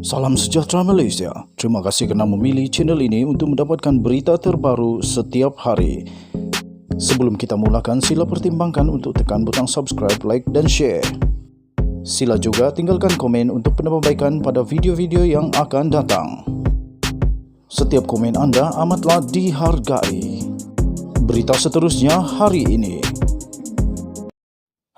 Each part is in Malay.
Salam sejahtera Malaysia. Terima kasih kerana memilih channel ini untuk mendapatkan berita terbaru setiap hari. Sebelum kita mulakan, sila pertimbangkan untuk tekan butang subscribe, like dan share. Sila juga tinggalkan komen untuk penambahbaikan pada video-video yang akan datang. Setiap komen anda amatlah dihargai. Berita seterusnya hari ini.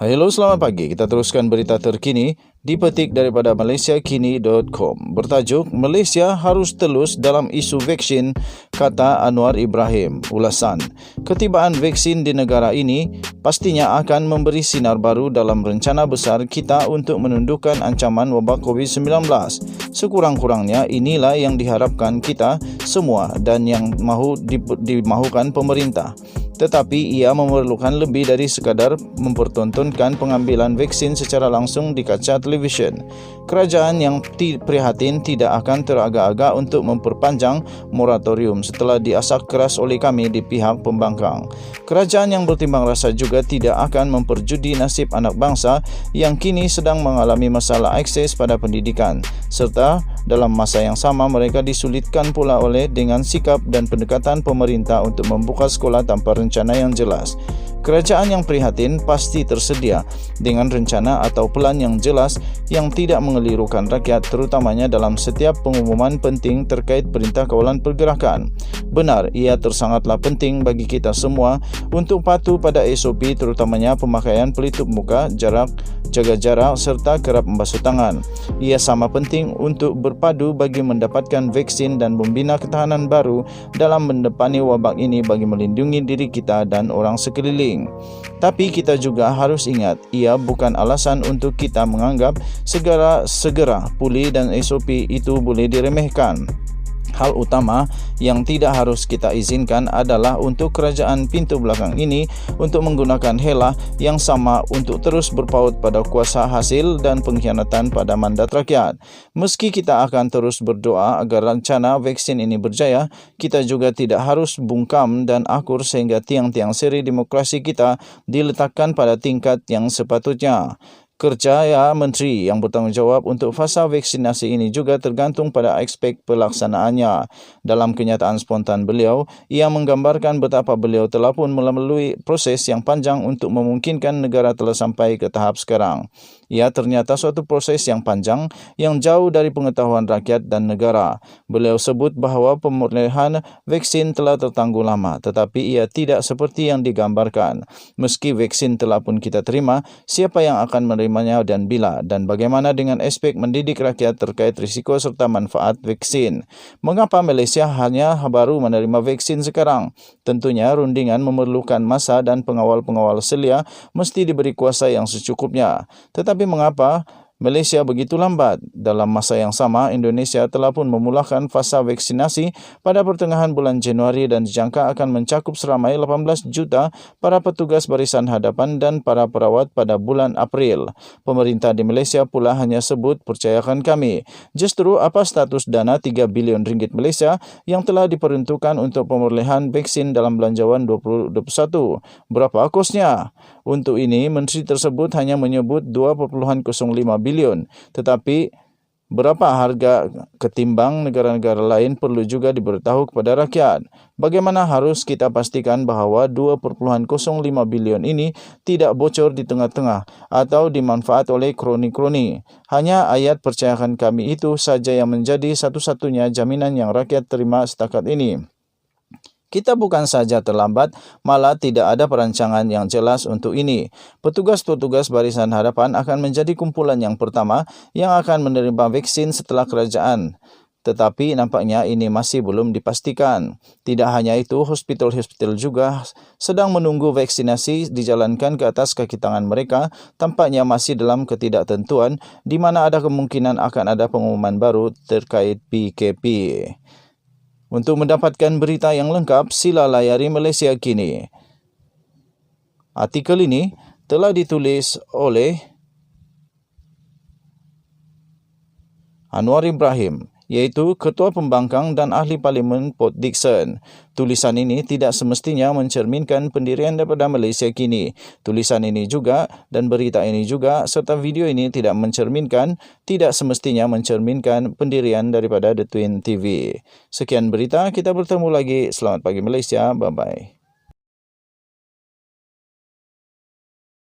Hello, selamat pagi. Kita teruskan berita terkini dipetik daripada malaysiakini.com. Bertajuk, Malaysia harus telus dalam isu vaksin, kata Anwar Ibrahim. Ulasan, ketibaan vaksin di negara ini pastinya akan memberi sinar baru dalam rencana besar kita untuk menundukkan ancaman wabak COVID-19. Sekurang-kurangnya inilah yang diharapkan kita semua dan yang dimahukan pemerintah. Tetapi ia memerlukan lebih dari sekadar mempertontonkan pengambilan vaksin secara langsung di kaca televisyen. Kerajaan yang prihatin tidak akan teragak-agak untuk memperpanjang moratorium setelah diasak keras oleh kami di pihak pembangkang. Kerajaan yang bertimbang rasa juga tidak akan memperjudi nasib anak bangsa yang kini sedang mengalami masalah akses pada pendidikan, serta dalam masa yang sama mereka disulitkan pula oleh dengan sikap dan pendekatan pemerintah untuk membuka sekolah tanpa rencana yang jelas. Kerajaan yang prihatin pasti tersedia dengan rencana atau pelan yang jelas yang tidak mengelirukan rakyat, terutamanya dalam setiap pengumuman penting terkait Perintah Kawalan Pergerakan. Benar, ia tersangatlah penting bagi kita semua untuk patuh pada SOP, terutamanya pemakaian pelitup muka, jaga jarak serta kerap membasuh tangan. Ia sama penting untuk berpadu bagi mendapatkan vaksin dan membina ketahanan baru dalam mendepani wabak ini bagi melindungi diri kita dan orang sekeliling. Tapi kita juga harus ingat, ia bukan alasan untuk kita menganggap segera pulih dan SOP itu boleh diremehkan. Hal utama yang tidak harus kita izinkan adalah untuk kerajaan pintu belakang ini untuk menggunakan helah yang sama untuk terus berpaut pada kuasa hasil dan pengkhianatan pada mandat rakyat. Meski kita akan terus berdoa agar rencana vaksin ini berjaya, kita juga tidak harus bungkam dan akur sehingga tiang-tiang seri demokrasi kita diletakkan pada tingkat yang sepatutnya. Kerja menteri yang bertanggungjawab untuk fasa vaksinasi ini juga tergantung pada aspek pelaksanaannya. Dalam kenyataan spontan beliau, ia menggambarkan betapa beliau telah pun melalui proses yang panjang untuk memungkinkan negara telah sampai ke tahap sekarang. Ia ternyata suatu proses yang panjang yang jauh dari pengetahuan rakyat dan negara. Beliau sebut bahawa pemulihan vaksin telah tertangguh lama, tetapi ia tidak seperti yang digambarkan. Meski vaksin telah pun kita terima, siapa yang akan menerimanya dan bila, dan bagaimana dengan aspek mendidik rakyat terkait risiko serta manfaat vaksin. Mengapa Malaysia hanya baru menerima vaksin sekarang? Tentunya rundingan memerlukan masa dan pengawal-pengawal selia mesti diberi kuasa yang secukupnya. Tetapi mengapa Malaysia begitu lambat? Dalam masa yang sama, Indonesia telah pun memulakan fasa vaksinasi pada pertengahan bulan Januari dan dijangka akan mencakup seramai 18 juta para petugas barisan hadapan dan para perawat pada bulan April. Pemerintah di Malaysia pula hanya sebut percayakan kami. Justru apa status dana 3 bilion ringgit Malaysia yang telah diperuntukkan untuk pemulihan vaksin dalam belanjawan 2021? Berapa kosnya? Untuk ini, menteri tersebut hanya menyebut 2.05 bilion. Tetapi berapa harga ketimbang negara-negara lain perlu juga diberitahu kepada rakyat. Bagaimana harus kita pastikan bahawa 2.05 bilion ini tidak bocor di tengah-tengah atau dimanfaat oleh kroni-kroni. Hanya ayat percayakan kami itu saja yang menjadi satu-satunya jaminan yang rakyat terima setakat ini. Kita bukan saja terlambat, malah tidak ada perancangan yang jelas untuk ini. Petugas-petugas barisan hadapan akan menjadi kumpulan yang pertama yang akan menerima vaksin setelah kerajaan. Tetapi nampaknya ini masih belum dipastikan. Tidak hanya itu, hospital-hospital juga sedang menunggu vaksinasi dijalankan ke atas kaki tangan mereka, tampaknya masih dalam ketidaktentuan di mana ada kemungkinan akan ada pengumuman baru terkait PKP. Untuk mendapatkan berita yang lengkap, sila layari Malaysia Kini. Artikel ini telah ditulis oleh Anwar Ibrahim iaitu Ketua Pembangkang dan Ahli Parlimen Port Dickson. Tulisan ini tidak semestinya mencerminkan pendirian daripada Malaysia kini. Tulisan ini juga dan berita ini juga serta video ini tidak semestinya mencerminkan pendirian daripada The Twin TV. Sekian berita, kita bertemu lagi. Selamat pagi Malaysia, bye-bye.